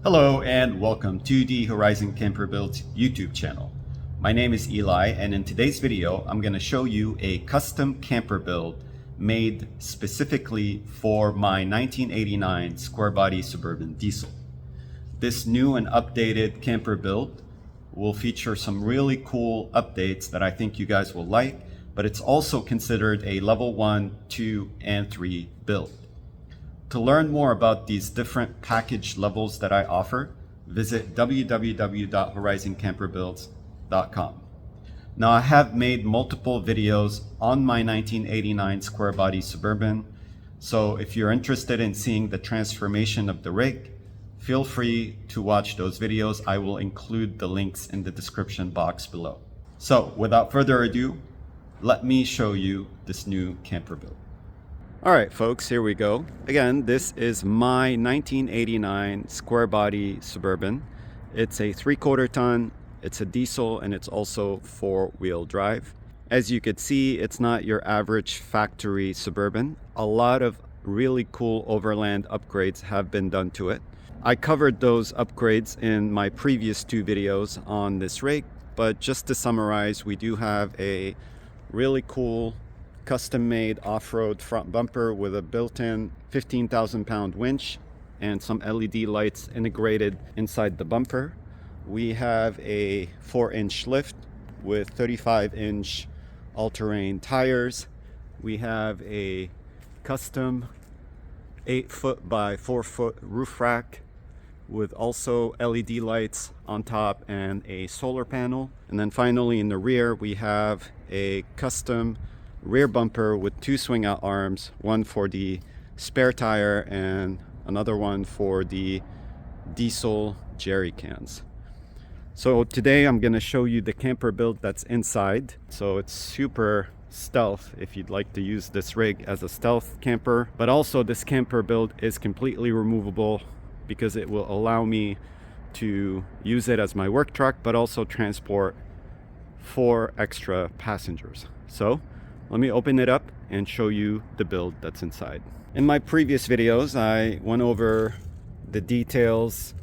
Hello and welcome to the Horizon Camper Builds YouTube channel. My name is Eli, and in today's video I'm going to show you a custom camper build made specifically for my 1989 square body Suburban diesel. This new and updated camper build will feature some really cool updates that I think you guys will like, but it's also considered a level 1, 2, and 3 build. To learn more about these different package levels that I offer, visit www.horizoncamperbuilds.com. Now, I have made multiple videos on my 1989 square body Suburban, so if you're interested in seeing the transformation of the rig, feel free to watch those videos. I will include the links in the description box below. So without further ado, let me show you this new camper build. All right, folks, here we go. Again, this is my 1989 square body Suburban. It's a 3/4 ton, it's a diesel, and it's also 4-wheel drive. As you could see, it's not your average factory Suburban. A lot of really cool Overland upgrades have been done to it. I covered those upgrades in my previous 2 videos on this rig, but just to summarize, we do have a really cool custom-made off-road front bumper with a built-in 15,000-pound winch and some LED lights integrated inside the bumper. We have a 4-inch lift with 35-inch all-terrain tires. We have a custom 8-foot by 4-foot roof rack with also LED lights on top and a solar panel. And then finally in the rear we have a custom rear bumper with 2 swing out arms, one for the spare tire and another one for the diesel jerry cans. So today I'm going to show you the camper build that's inside. So it's super stealth if you'd like to use this rig as a stealth camper, but also this camper build is completely removable because it will allow me to use it as my work truck, but also transport 4 extra passengers. So let me open it up and show you the build that's inside. In my previous videos, I went over the details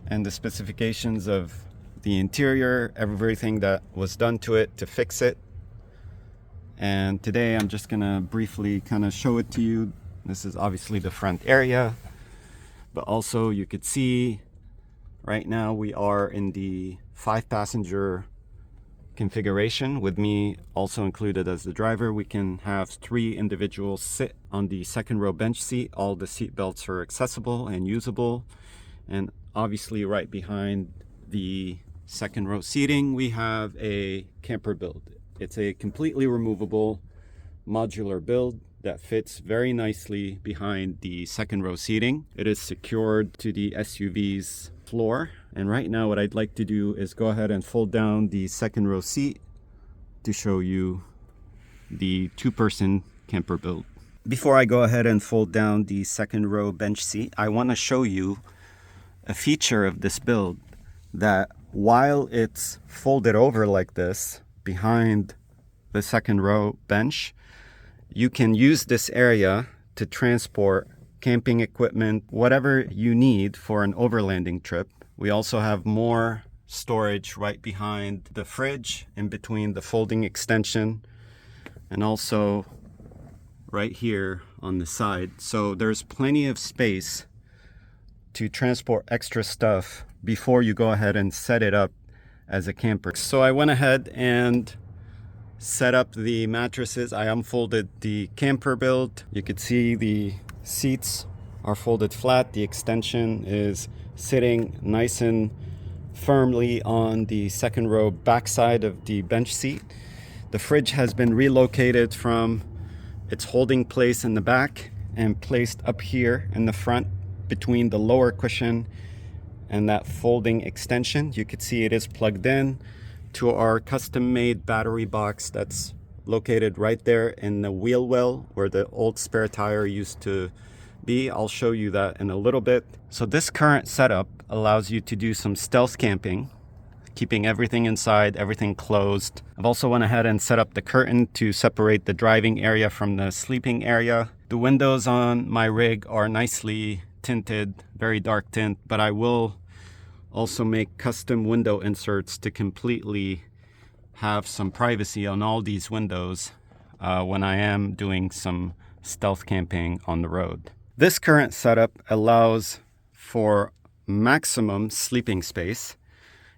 and the specifications of the interior, everything that was done to it to fix it. And today I'm just gonna briefly kind of show it to you. This is obviously the front area, but also you could see right now we are in the 5-passenger configuration with me also included as the driver. We can have 3 individuals sit on the second row bench seat. All the seat belts are accessible and usable, and obviously right behind the second row seating we have a camper build. It's a completely removable modular build that fits very nicely behind the second row seating. It is secured to the SUV's floor. And right now what I'd like to do is go ahead and fold down the second row seat to show you the 2-person camper build. Before I go ahead and fold down the second row bench seat, I want to show you a feature of this build that while it's folded over like this behind the second row bench, you can use this area to transport camping equipment, whatever you need for an overlanding trip. We also have more storage right behind the fridge, in between the folding extension, and also right here on the side. So there's plenty of space to transport extra stuff before you go ahead and set it up as a camper. So I went ahead and set up the mattresses. I unfolded the camper build. You could see the seats are folded flat. The extension is sitting nice and firmly on the second row backside of the bench seat. The fridge has been relocated from its holding place in the back and placed up here in the front between the lower cushion and that folding extension. You could see it is plugged in to our custom-made battery box that's located right there in the wheel well where the old spare tire used to be. I'll show you that in a little bit. So this current setup allows you to do some stealth camping, keeping everything inside, everything closed. I've also went ahead and set up the curtain to separate the driving area from the sleeping area. The windows on my rig are nicely tinted, very dark tint, but I will also make custom window inserts to completely have some privacy on all these windows when I am doing some stealth camping on the road. This current setup allows for maximum sleeping space.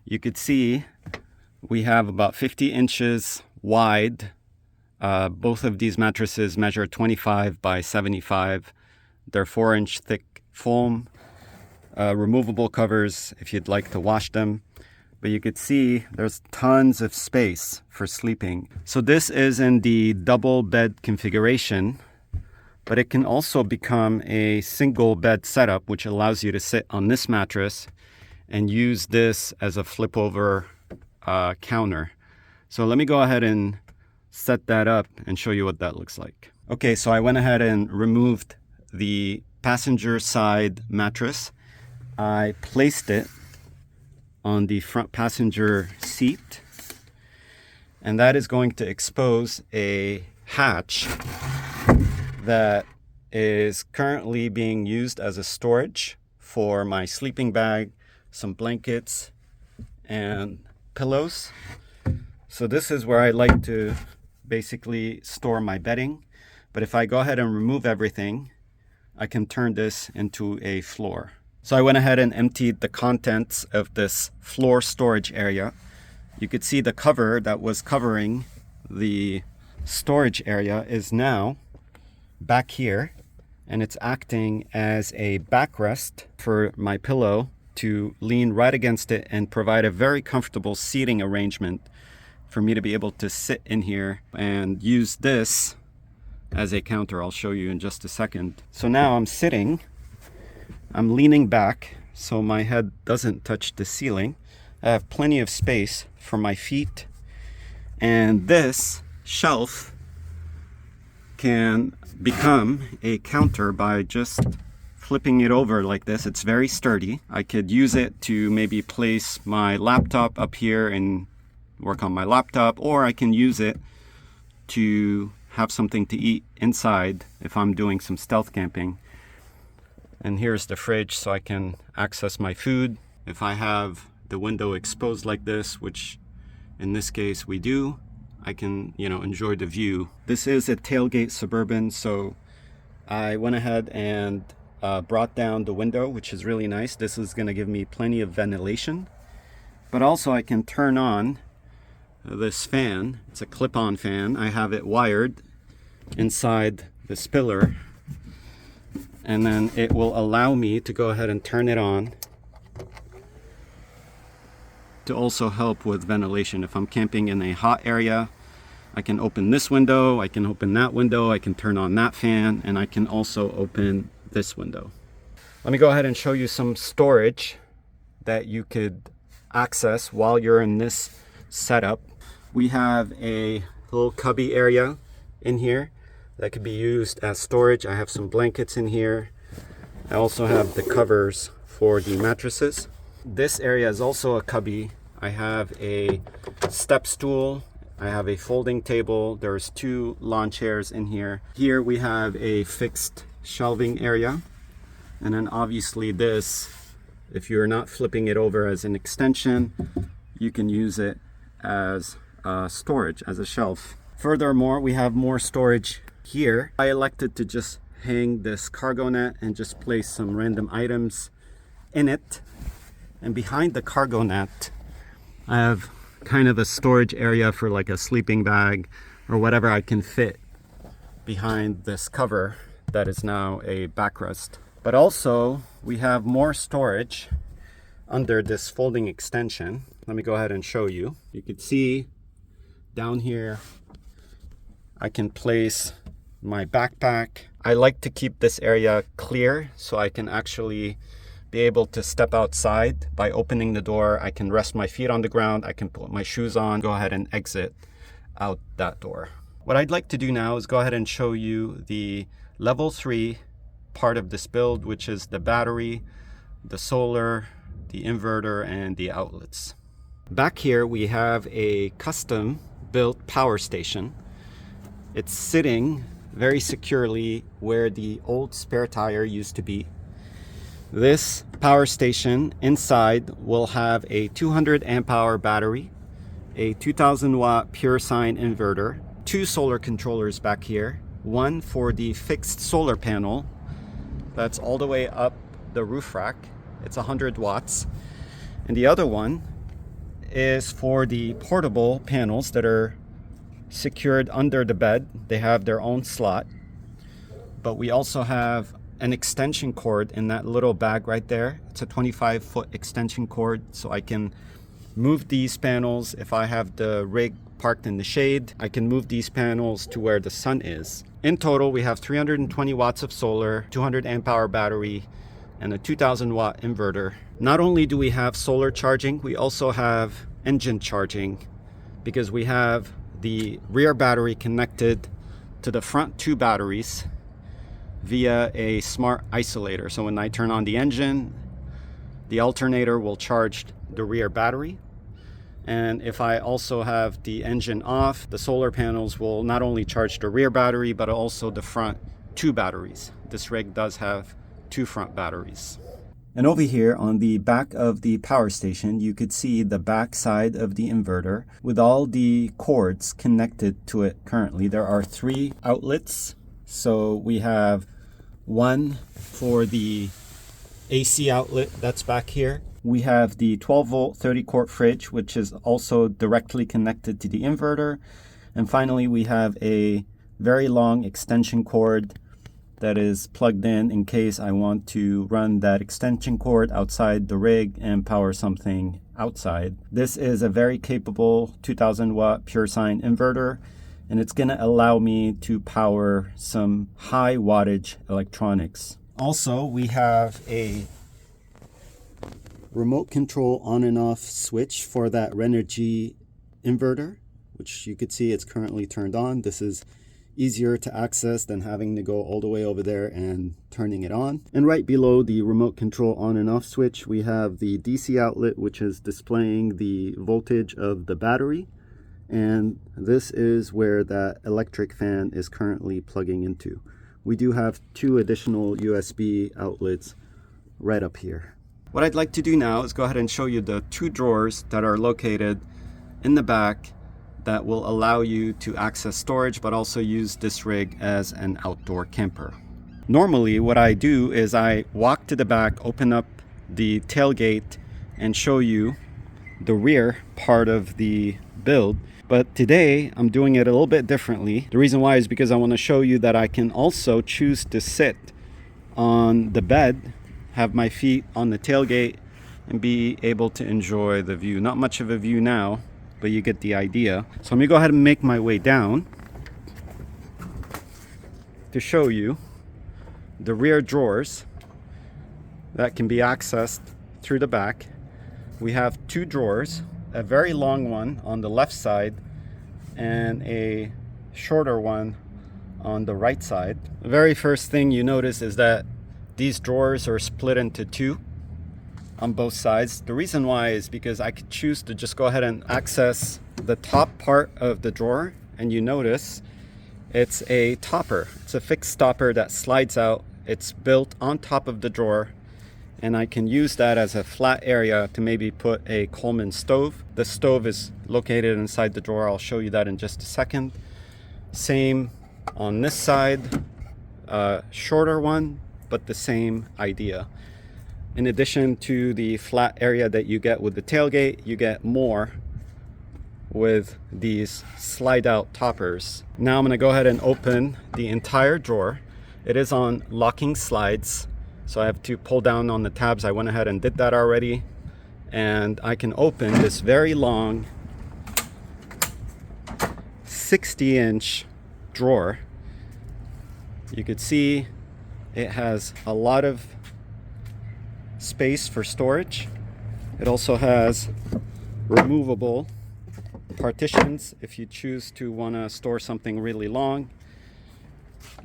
You could see we have about 50 inches wide. Both of these mattresses measure 25 by 75. They're 4-inch thick foam, removable covers if you'd like to wash them. But you could see there's tons of space for sleeping. So this is in the double bed configuration, but it can also become a single bed setup, which allows you to sit on this mattress and use this as a flip over counter. So let me go ahead and set that up and show you what that looks like. Okay, so I went ahead and removed the passenger side mattress. I placed it on the front passenger seat, and that is going to expose a hatch that is currently being used as a storage for my sleeping bag, some blankets, and pillows. So this is where I like to basically store my bedding, but if I go ahead and remove everything, I can turn this into a floor. So I went ahead and emptied the contents of this floor storage area. You could see the cover that was covering the storage area is now back here, and it's acting as a backrest for my pillow to lean right against it and provide a very comfortable seating arrangement for me to be able to sit in here and use this as a counter. I'll show you in just a second. So now I'm sitting, I'm leaning back so my head doesn't touch the ceiling. I have plenty of space for my feet, and this shelf can become a counter by just flipping it over like this. It's very sturdy. I could use it to maybe place my laptop up here and work on my laptop, or I can use it to have something to eat inside if I'm doing some stealth camping. And here's the fridge so I can access my food. If I have the window exposed like this, which in this case we do, I can, enjoy the view. This is a tailgate Suburban, so I went ahead and brought down the window, which is really nice. This is going to give me plenty of ventilation, but also I can turn on this fan. It's a clip-on fan. I have it wired inside the spiller, and then it will allow me to go ahead and turn it on to also help with ventilation. If I'm camping in a hot area, I can open this window, I can open that window, I can turn on that fan, and I can also open this window. Let me go ahead and show you some storage that you could access while you're in this setup. We have a little cubby area in here that could be used as storage. I have some blankets in here. I also have the covers for the mattresses. This area is also a cubby. I have a step stool. I have a folding table. There's 2 lawn chairs in here. Here we have a fixed shelving area. And then obviously this, if you're not flipping it over as an extension, you can use it as storage, as a shelf. Furthermore, we have more storage here. I elected to just hang this cargo net and just place some random items in it. And behind the cargo net, I have kind of a storage area for like a sleeping bag or whatever I can fit behind this cover that is now a backrest. But also we have more storage under this folding extension. Let me go ahead and show you. You can see down here I can place my backpack. I like to keep this area clear so I can actually be able to step outside. By opening the door, I can rest my feet on the ground, I can put my shoes on, go ahead and exit out that door. What I'd like to do now is go ahead and show you the level 3 part of this build, which is the battery, the solar, the inverter, and the outlets. Back here we have a custom built power station. It's sitting very securely where the old spare tire used to be. This power station inside will have a 200 amp hour battery, a 2000 watt pure sine inverter, two solar controllers back here, one for the fixed solar panel that's all the way up the roof rack. It's 100 watts. And the other one is for the portable panels that are secured under the bed. They have their own slot. But we also have an extension cord in that little bag right there. It's a 25-foot extension cord, so I can move these panels. If I have the rig parked in the shade, I can move these panels to where the sun is. In total, we have 320 watts of solar, 200 amp hour battery, and a 2000 watt inverter. Not only do we have solar charging, we also have engine charging, because we have the rear battery connected to the front two batteries via a smart isolator. So when I turn on the engine, the alternator will charge the rear battery. And if I also have the engine off, the solar panels will not only charge the rear battery, but also the front two batteries. This rig does have two front batteries. And over here on the back of the power station, you could see the back side of the inverter with all the cords connected to it currently. There are 3 outlets. So we have one for the AC outlet that's back here. We have the 12 volt 30 quart fridge, which is also directly connected to the inverter. And finally, we have a very long extension cord that is plugged in case I want to run that extension cord outside the rig and power something outside. This is a very capable 2000 watt pure sine inverter, and it's going to allow me to power some high wattage electronics. Also, we have a remote control on and off switch for that Renogy inverter, which you could see it's currently turned on. This is easier to access than having to go all the way over there and turning it on. And right below the remote control on and off switch, we have the DC outlet, which is displaying the voltage of the battery. And this is where that electric fan is currently plugging into. We do have 2 additional USB outlets right up here. What I'd like to do now is go ahead and show you the 2 drawers that are located in the back that will allow you to access storage, but also use this rig as an outdoor camper. Normally, what I do is I walk to the back, open up the tailgate, and show you the rear part of the build. But today, I'm doing it a little bit differently. The reason why is because I want to show you that I can also choose to sit on the bed, have my feet on the tailgate, and be able to enjoy the view. Not much of a view now, but you get the idea. So let me go ahead and make my way down to show you the rear drawers that can be accessed through the back. We have 2 drawers, a very long one on the left side and a shorter one on the right side. The very first thing you notice is that these drawers are split into 2 on both sides. The reason why is because I could choose to just go ahead and access the top part of the drawer, and you notice it's a topper. It's a fixed topper that slides out. It's built on top of the drawer, and I can use that as a flat area to maybe put a Coleman stove. The stove is located inside the drawer. I'll show you that in just a second. Same on this side, shorter one, but the same idea. In addition to the flat area that you get with the tailgate, you get more with these slide out toppers. Now I'm going to go ahead and open the entire drawer. It is on locking slides, so I have to pull down on the tabs. I went ahead and did that already. And I can open this very long 60-inch drawer. You could see it has a lot of space for storage. It also has removable partitions if you choose to want to store something really long.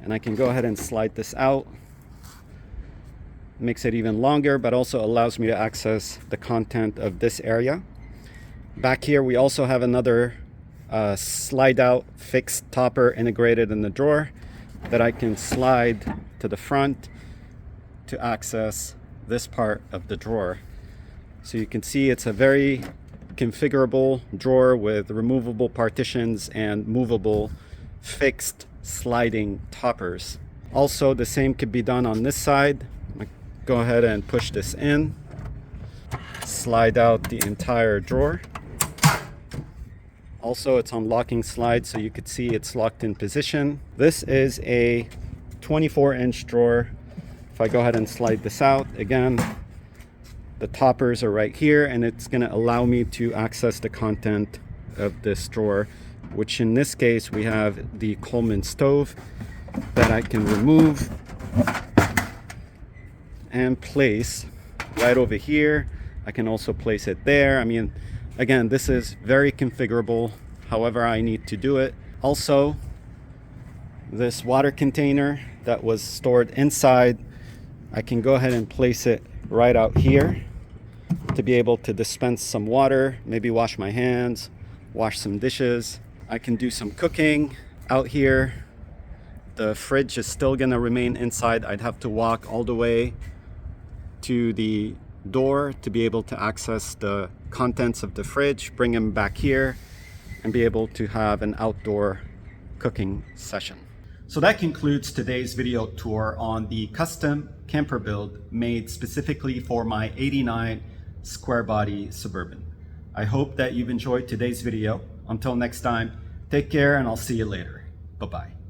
And I can go ahead and slide this out. Makes it even longer, but also allows me to access the content of this area. Back here we also have another slide out fixed topper integrated in the drawer that I can slide to the front to access this part of the drawer. So you can see it's a very configurable drawer with removable partitions and movable fixed sliding toppers. Also, the same could be done on this side. Go ahead and push this in, slide out the entire drawer. Also, it's on locking slide, so you could see it's locked in position. This is a 24-inch drawer. If I go ahead and slide this out, again, the toppers are right here, and it's going to allow me to access the content of this drawer, which in this case, we have the Coleman stove that I can remove and place right over here. I can also place it there. I mean, again, this is very configurable, however I need to do it. Also, this water container that was stored inside, I can go ahead and place it right out here to be able to dispense some water, maybe wash my hands, wash some dishes. I can do some cooking out here. The fridge is still gonna remain inside. I'd have to walk all the way to the door to be able to access the contents of the fridge, bring them back here, and be able to have an outdoor cooking session. So that concludes today's video tour on the custom camper build made specifically for my 89 square body Suburban. I hope that you've enjoyed today's video. Until next time, take care, and I'll see you later. Bye-bye.